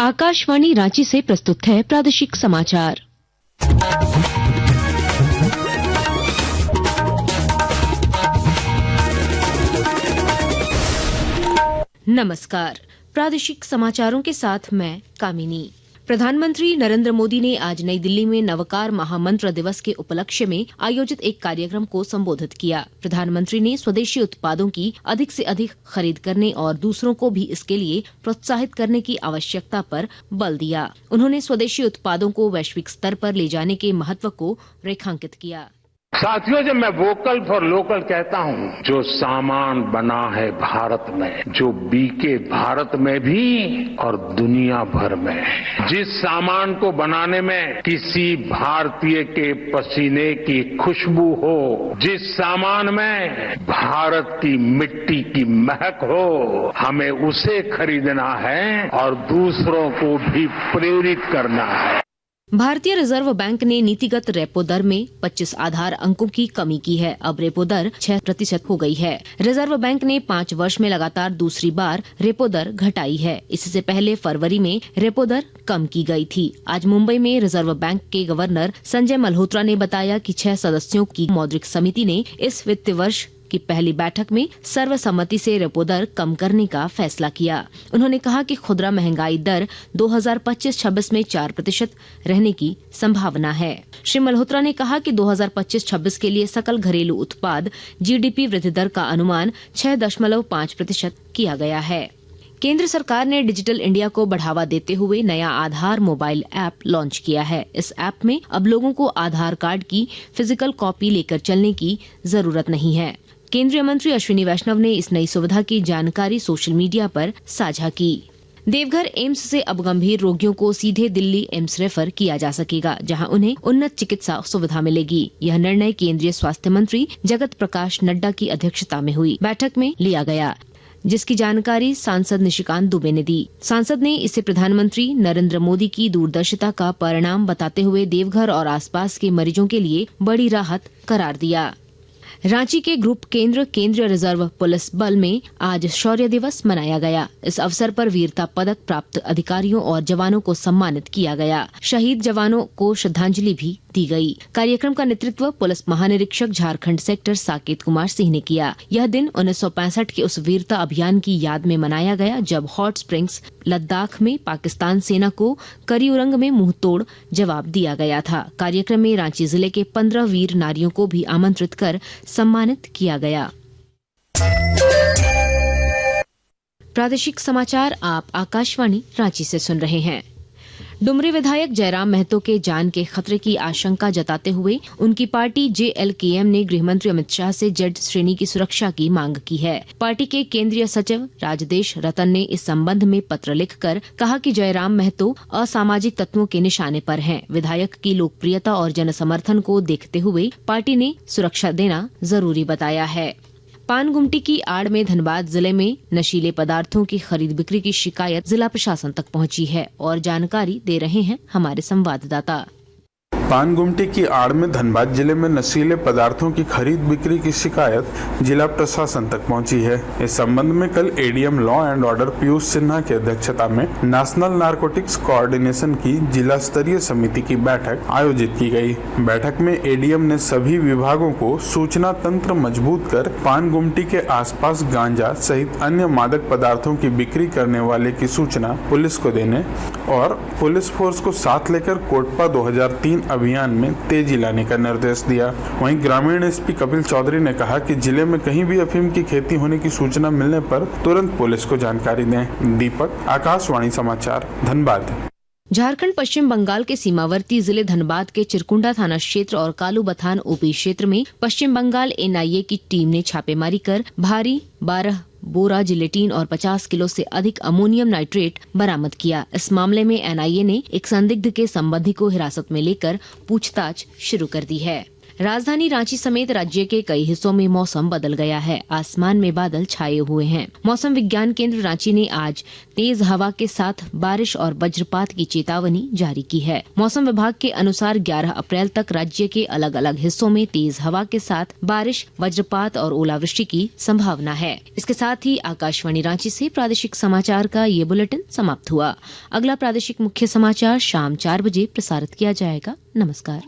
आकाशवाणी रांची से प्रस्तुत है प्रादेशिक समाचार। नमस्कार, प्रादेशिक समाचारों के साथ मैं कामिनी। प्रधानमंत्री नरेंद्र मोदी ने आज नई दिल्ली में नवकार महामंत्र दिवस के उपलक्ष्य में आयोजित एक कार्यक्रम को संबोधित किया। प्रधानमंत्री ने स्वदेशी उत्पादों की अधिक से अधिक खरीद करने और दूसरों को भी इसके लिए प्रोत्साहित करने की आवश्यकता पर बल दिया। उन्होंने स्वदेशी उत्पादों को वैश्विक स्तर पर ले जाने के महत्व को रेखांकित किया। साथियों, जब मैं वोकल फॉर लोकल कहता हूं, जो सामान बना है भारत में, जो बिके भारत में भी और दुनिया भर में, जिस सामान को बनाने में किसी भारतीय के पसीने की खुशबू हो, जिस सामान में भारत की मिट्टी की महक हो, हमें उसे खरीदना है और दूसरों को भी प्रेरित करना है। भारतीय रिजर्व बैंक ने नीतिगत रेपो दर में 25 आधार अंकों की कमी की है। अब रेपो दर 6% हो गई है। रिजर्व बैंक ने 5 वर्ष में लगातार दूसरी बार रेपो दर घटाई है। इससे पहले फरवरी में रेपो दर कम की गई थी। आज मुंबई में रिजर्व बैंक के गवर्नर संजय मल्होत्रा ने बताया कि 6 सदस्यों की मौद्रिक समिति ने इस वित्त वर्ष की पहली बैठक में सर्वसम्मति से रेपो दर कम करने का फैसला किया। उन्होंने कहा कि खुदरा महंगाई दर 2025-26 में 4% रहने की संभावना है। श्री मल्होत्रा ने कहा कि 2025-26 के लिए सकल घरेलू उत्पाद GDP वृद्धि दर का अनुमान 6.5% किया गया है। केंद्र सरकार ने डिजिटल इंडिया को बढ़ावा देते हुए नया आधार मोबाइल ऐप लॉन्च किया है। इस ऐप में अब लोगों को आधार कार्ड की फिजिकल कॉपी लेकर चलने की जरूरत नहीं है। केंद्रीय मंत्री अश्विनी वैष्णव ने इस नई सुविधा की जानकारी सोशल मीडिया पर साझा की। देवघर एम्स से अब गंभीर रोगियों को सीधे दिल्ली एम्स रेफर किया जा सकेगा, जहां उन्हें उन्नत चिकित्सा सुविधा मिलेगी। यह निर्णय केंद्रीय स्वास्थ्य मंत्री जगत प्रकाश नड्डा की अध्यक्षता में हुई बैठक में लिया गया, जिसकी जानकारी सांसद निशिकांत दुबे ने दी। सांसद ने इसे प्रधानमंत्री नरेंद्र मोदी की दूरदर्शिता का परिणाम बताते हुए देवघर और आसपास के मरीजों के लिए बड़ी राहत करार दिया। रांची के ग्रुप केंद्रीय रिजर्व पुलिस बल में आज शौर्य दिवस मनाया गया। इस अवसर पर वीरता पदक प्राप्त अधिकारियों और जवानों को सम्मानित किया गया। शहीद जवानों को श्रद्धांजलि भी दी गई। कार्यक्रम का नेतृत्व पुलिस महानिरीक्षक झारखंड सेक्टर साकेत कुमार सिंह ने किया। यह दिन 1965 के उस वीरता अभियान की याद में मनाया गया, जब हॉट स्प्रिंग्स लद्दाख में पाकिस्तान सेना को करियुरंग में मुंहतोड़ जवाब दिया गया था। कार्यक्रम में रांची जिले के 15 वीर नारियों को भी आमंत्रित कर सम्मानित किया गया। प्रादेशिक समाचार आप आकाशवाणी रांची से सुन रहे हैं। डुमरी विधायक जयराम महतो के जान के खतरे की आशंका जताते हुए उनकी पार्टी JLKM ने गृहमंत्री अमित शाह से जेड श्रेणी की सुरक्षा की मांग की है। पार्टी के केंद्रीय सचिव राजदेश रतन ने इस संबंध में पत्र लिखकर कहा कि जयराम महतो असामाजिक तत्वों के निशाने पर हैं। विधायक की लोकप्रियता और जनसमर्थन को देखते हुए पार्टी ने सुरक्षा देना जरूरी बताया है। पान गुमटी की आड़ में धनबाद जिले में नशीले पदार्थों की खरीद बिक्री की शिकायत जिला प्रशासन तक पहुंची है और जानकारी दे रहे हैं हमारे संवाददाता। पान गुमटी की आड़ में धनबाद जिले में नशीले पदार्थों की खरीद बिक्री की शिकायत जिला प्रशासन तक पहुंची है। इस संबंध में कल ADM law and order Piyush Sinha की अध्यक्षता में नेशनल नारकोटिक्स कोऑर्डिनेशन की जिला स्तरीय समिति की बैठक आयोजित की गई। बैठक में ADM ने सभी विभागों को सूचना तंत्र मजबूत कर पान गुमटी के आसपास गांजा सहित अन्य मादक पदार्थों की बिक्री करने वाले की सूचना पुलिस को देने और पुलिस फोर्स को साथ लेकर कोटपा 2003 अभियान में तेजी लाने का निर्देश दिया। वहीं ग्रामीण SP कपिल चौधरी ने कहा कि जिले में कहीं भी अफीम की खेती होने की सूचना मिलने पर तुरंत पुलिस को जानकारी दें। दीपक, आकाशवाणी समाचार, धनबाद। झारखंड पश्चिम बंगाल के सीमावर्ती जिले धनबाद के चिरकुंडा थाना क्षेत्र और कालूबथान OP क्षेत्र में पश्चिम बंगाल NIA की टीम ने छापेमारी कर भारी 12 बोरा जिलेटिन और 50 किलो से अधिक अमोनियम नाइट्रेट बरामद किया। इस मामले में NIA ने एक संदिग्ध के संबंधी को हिरासत में लेकर पूछताछ शुरू कर दी है। राजधानी रांची समेत राज्य के कई हिस्सों में मौसम बदल गया है। आसमान में बादल छाए हुए हैं। मौसम विज्ञान केंद्र रांची ने आज तेज हवा के साथ बारिश और वज्रपात की चेतावनी जारी की है। मौसम विभाग के अनुसार 11 अप्रैल तक राज्य के अलग अलग हिस्सों में तेज हवा के साथ बारिश, वज्रपात और ओलावृष्टि की संभावना है। इसके साथ ही आकाशवाणी रांची से प्रादेशिक समाचार का ये बुलेटिन समाप्त हुआ। अगला प्रादेशिक मुख्य समाचार शाम 4 बजे प्रसारित किया जाएगा। नमस्कार।